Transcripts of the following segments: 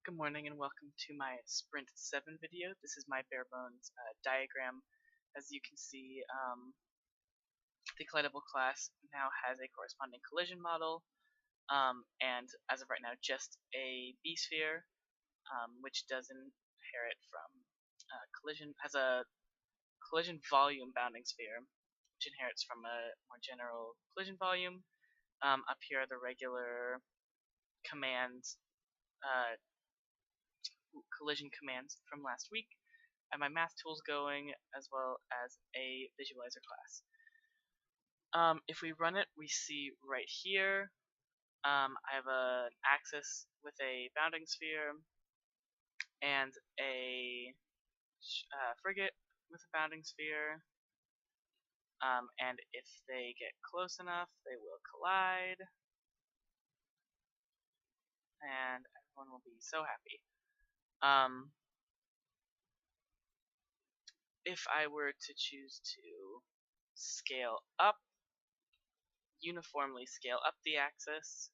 Good morning and welcome to my Sprint 7 video. This is my bare bones diagram. As you can see, the collidable class now has a corresponding collision model, and as of right now just a B-sphere, which does inherit from has a collision volume bounding sphere, which inherits from a more general collision volume. Up here are the regular commands, collision commands from last week. I have my math tools going, as well as a visualizer class. If we run it, we see right here, I have an axis with a bounding sphere and a frigate with a bounding sphere. And if they get close enough, they will collide, and everyone will be so happy. If I were to choose to scale up, uniformly scale up the axis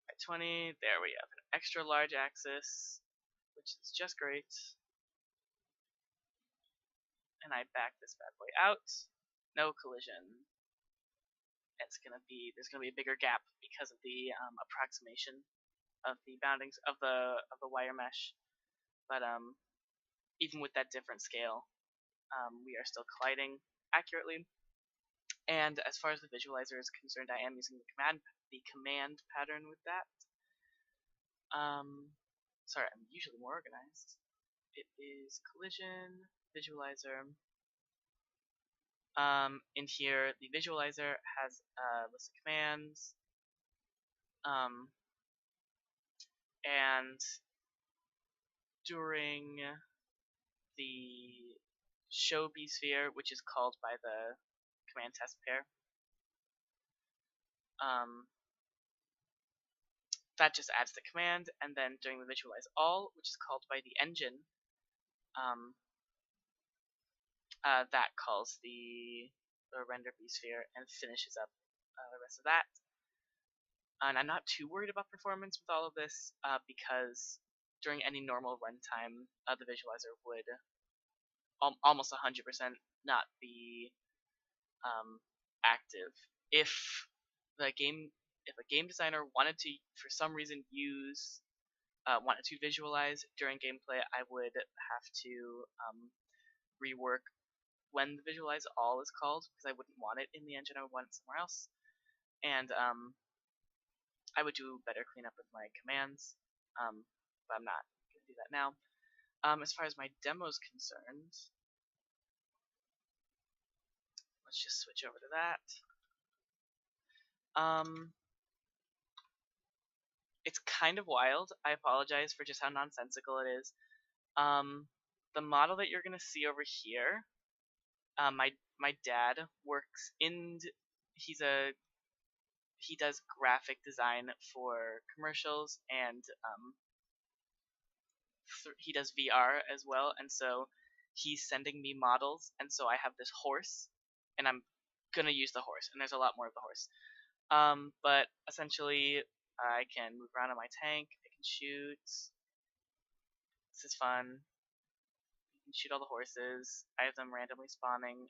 by 20, there we have an extra large axis, which is just great. And I back this bad boy out, no collision. There's gonna be a bigger gap because of the approximation of the boundings of the wire mesh. But even with that different scale, we are still colliding accurately. And as far as the visualizer is concerned, I am using the command pattern with that. Sorry, I'm usually more organized. It is collision visualizer. In here, the visualizer has a list of commands. And during the show B-sphere, which is called by the command test pair, that just adds the command, and then during the visualize all, which is called by the engine, that calls the render B-sphere and finishes up the rest of that. And I'm not too worried about performance with all of this, because during any normal runtime, the visualizer would almost 100% not be active. If a game designer wanted to, for some reason, wanted to visualize during gameplay, I would have to rework when the visualize all is called, because I wouldn't want it in the engine. I would want it somewhere else. And I would do better cleanup with my commands, but I'm not going to do that now. As far as my demo is concerned, let's just switch over to that. It's kind of wild. I apologize for just how nonsensical it is. The model that you're going to see over here, my dad works in, he does graphic design for commercials, and he does VR as well, and so he's sending me models, and so I have this horse, and I'm gonna use the horse, and there's a lot more of the horse. But essentially, I can move around on my tank, I can shoot. This is fun. You can shoot all the horses. I have them randomly spawning.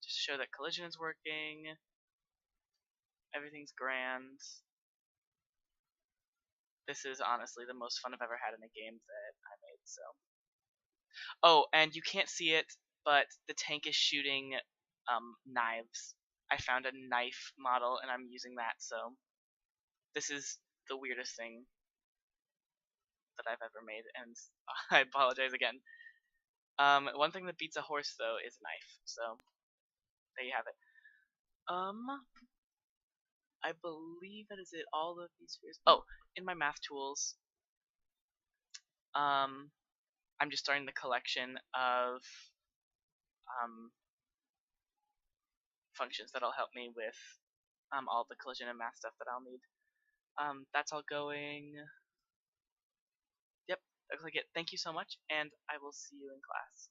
Just to show that collision is working. Everything's grand. This is honestly the most fun I've ever had in a game that I made, so. Oh, and you can't see it, but the tank is shooting knives. I found a knife model, and I'm using that, so. This is the weirdest thing that I've ever made, and I apologize again. One thing that beats a horse, though, is a knife, so there you have it. I believe that is it. All of these spheres. Oh, in my math tools, I'm just starting the collection of functions that'll help me with all the collision and math stuff that I'll need. That's all going. Yep, looks like it. Thank you so much, and I will see you in class.